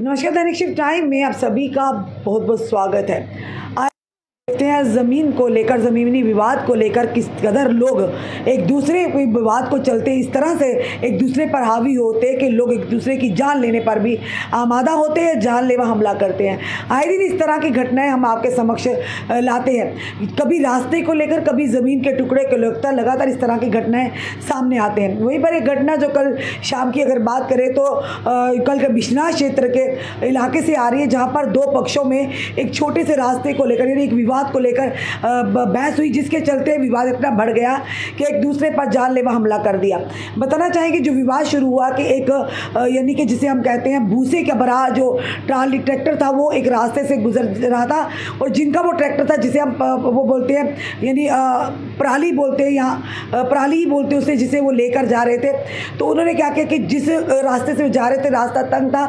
नमस्कार, दैनिक shift time में आप सभी का बहुत बहुत स्वागत है। देखते हैं ज़मीन को लेकर, ज़मीनी विवाद को लेकर किस कदर लोग एक दूसरे विवाद को चलते इस तरह से एक दूसरे पर हावी होते हैं कि लोग एक दूसरे की जान लेने पर भी आमादा होते हैं, जानलेवा हमला करते हैं। आए दिन इस तरह की घटनाएं हम आपके समक्ष लाते हैं। कभी रास्ते को लेकर, कभी ज़मीन के टुकड़े को लेकर लगातार इस तरह की घटनाएँ सामने आते हैं। वहीं पर एक घटना जो कल शाम की अगर बात करें तो कल के बिश्नाह क्षेत्र के इलाके से आ रही है, जहाँ पर दो पक्षों में एक छोटे से रास्ते को लेकर यानी एक विवाद को लेकर बहस हुई, जिसके चलते विवाद इतना बढ़ गया कि एक दूसरे पर जानलेवा हमला कर दिया। बताना चाहेंगे जो विवाद शुरू हुआ कि एक यानी कि जिसे हम कहते हैं भूसे का भरा जो ट्राली ट्रैक्टर था, वो एक रास्ते से गुजर रहा था और जिनका वो ट्रैक्टर था जिसे हम वो बोलते हैं यानी पराली बोलते हैं, यहाँ पराली ही बोलते हैं उसे, जिसे वो लेकर जा रहे थे। तो उन्होंने क्या किया कि जिस रास्ते से जा रहे थे रास्ता तंग था,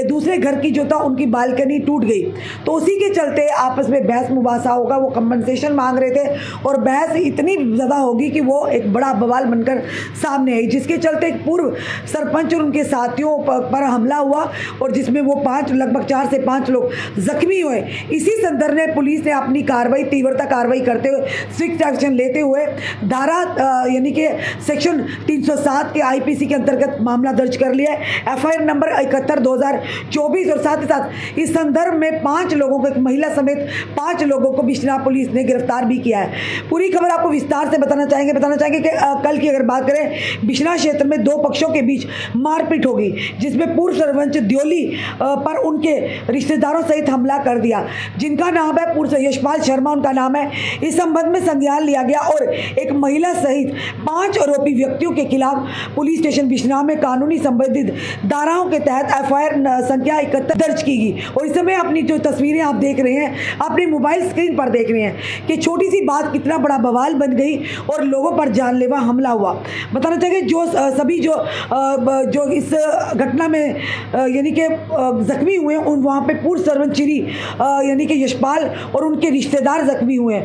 दूसरे घर की जो था उनकी बालकनी टूट गई। तो उसी के चलते आपस में बहस मुबासा होगा, वो कंपनसेशन मांग रहे थे और बहस इतनी ज़्यादा होगी कि वो एक बड़ा बवाल बनकर सामने आई, जिसके चलते एक पूर्व सरपंच और उनके साथियों पर हमला हुआ और जिसमें वो लगभग 4 से 5 लोग जख्मी हुए। इसी संदर्भ में पुलिस ने अपनी तीव्रता कार्रवाई करते हुए स्ट्रिक्ट एक्शन लेते हुए धारा यानी कि सेक्शन 307 के आईपीसी के अंतर्गत मामला दर्ज कर लिया है, एफआईआर नंबर 71/2024। और साथ ही साथ इस संदर्भ में 5 लोगों को, एक महिला समेत 5 लोगों को बिश्नाह पुलिस ने गिरफ्तार भी किया है। पूरी खबर आपको विस्तार से बताना चाहेंगे कि कल की अगर बात करें, बिश्नाह क्षेत्र में 2 पक्षों के बीच मारपीट होगी, जिसमें पूर्व सरपंच द्योली पर उनके रिश्तेदारों सहित हमला कर दिया, जिनका नाम है पूर्व यशपाल शर्मा, उनका नाम है। इस संबंध में संज्ञान लिया गया और एक महिला सहित 5 आरोपी व्यक्तियों के खिलाफ पुलिस स्टेशन बिश्नाह में कानूनी संबंधित धाराओं के तहत एफआईआर संख्या 71 दर्ज की गई। और इस समय अपनी जो तस्वीरें आप देख रहे हैं, अपने मोबाइल स्क्रीन पर देख रहे हैं कि छोटी सी बात कितना बड़ा बवाल बन गई और लोगों पर जानलेवा हमला हुआ। बताना चाहिए जो सभी जो इस घटना में यानी कि जख्मी हुए हैं, उन वहाँ पे पूर्व सरपंच चिरी यानी कि यशपाल और उनके रिश्तेदार जख्मी हुए हैं।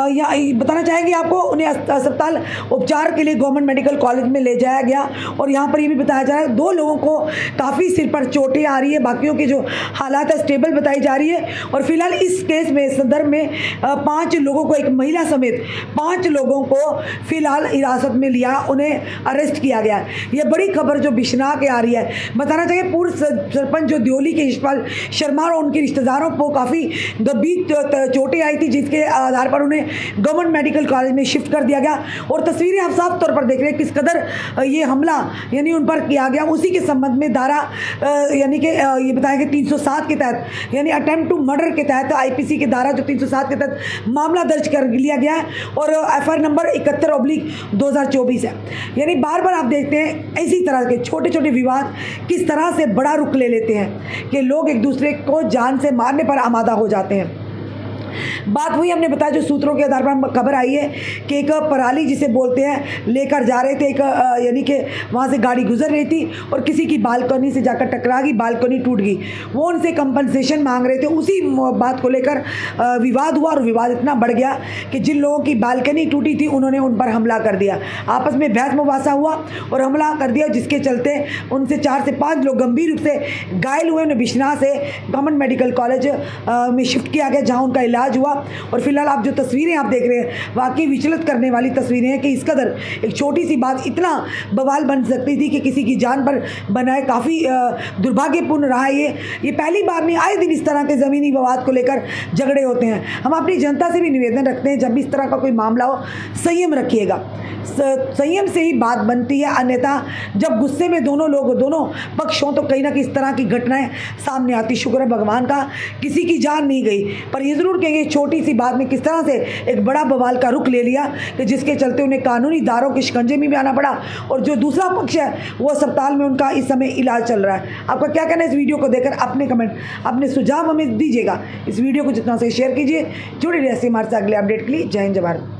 यहाँ बताना चाहेंगे आपको, उन्हें अस्पताल उपचार के लिए गवर्नमेंट मेडिकल कॉलेज में ले जाया गया और यहाँ पर ये भी बताया जा रहा है 2 लोगों को काफ़ी सिर पर चोटें आ रही है, बाकियों की जो हालात है स्टेबल बताई जा रही है। और फिलहाल इस केस में संदर्भ में 5 लोगों को, एक महिला समेत 5 लोगों को फिलहाल हिरासत में लिया, उन्हें अरेस्ट किया गया। यह बड़ी खबर जो बिश्नाह के आ रही है। बताना चाहिए पूर्व सरपंच जो द्योली के यशपाल शर्मा और उनके रिश्तेदारों को काफ़ी गंभीर चोटें आई थी, जिसके आधार पर उन्हें गवर्नमेंट मेडिकल कॉलेज में शिफ्ट कर दिया गया। और तस्वीरें आप साफ तौर पर देख रहे हैं किस कदर ये हमला यानी उन पर किया गया। उसी के संबंध में धारा यानी कि ये बताया कि 307 के तहत यानी अटेम्प्ट टू मर्डर के तहत आईपीसी की धारा जो 307 के तहत मामला दर्ज कर लिया गया है और एफआईआर नंबर 71/2024 है। यानी बार बार आप देखते हैं इसी तरह के छोटे छोटे विवाद किस तरह से बड़ा रुख ले लेते हैं कि लोग एक दूसरे को जान से मारने पर आमादा हो जाते हैं। बात हुई, हमने बताया जो सूत्रों के आधार पर खबर आई है कि एक पराली जिसे बोलते हैं लेकर जा रहे थे, एक यानी कि वहाँ से गाड़ी गुजर रही थी और किसी की बालकनी से जाकर टकरा गई, बालकनी टूट गई। वो उनसे कंपनसेशन मांग रहे थे, उसी बात को लेकर विवाद हुआ और विवाद इतना बढ़ गया कि जिन लोगों की बालकनी टूटी थी उन्होंने उन पर हमला कर दिया। आपस में बहस मुबासा हुआ और हमला कर दिया, जिसके चलते उनसे 4 से 5 लोग गंभीर रूप से घायल हुए। उन्हें बिश्नाह से गवर्नमेंट मेडिकल कॉलेज में शिफ्ट किया गया, जहाँ उनका इलाज हुआ। और फिलहाल आप जो तस्वीरें आप देख रहे हैं वाकई विचलित करने वाली तस्वीरें हैं कि इस कदर एक छोटी सी बात इतना बवाल बन सकती थी कि किसी की जान पर बनाए। काफ़ी दुर्भाग्यपूर्ण रहा ये पहली बार नहीं, आए दिन इस तरह के ज़मीनी विवाद को लेकर झगड़े होते हैं। हम अपनी जनता से भी निवेदन रखते हैं, जब भी इस तरह का कोई मामला हो संयम रखिएगा, संयम से ही बात बनती है, अन्यथा जब गुस्से में दोनों पक्ष हों तो कहीं ना कहीं इस तरह की घटनाएं सामने आती। शुक्र है भगवान का किसी की जान नहीं गई, पर ये ज़रूर कहेंगे छोटी सी बात में किस तरह से एक बड़ा बवाल का रुख ले लिया कि जिसके चलते उन्हें कानूनी दारों के शिकंजे में भी आना पड़ा और जो दूसरा पक्ष है वो अस्पताल में उनका इस समय इलाज चल रहा है। आपका क्या कहना है इस वीडियो को देखकर? अपने कमेंट, अपने सुझाव हमें दीजिएगा। इस वीडियो को जितना से शेयर कीजिए। जुड़े रहिए हमारे साथ अगले अपडेट के लिए। जय हिंद, जय भारत।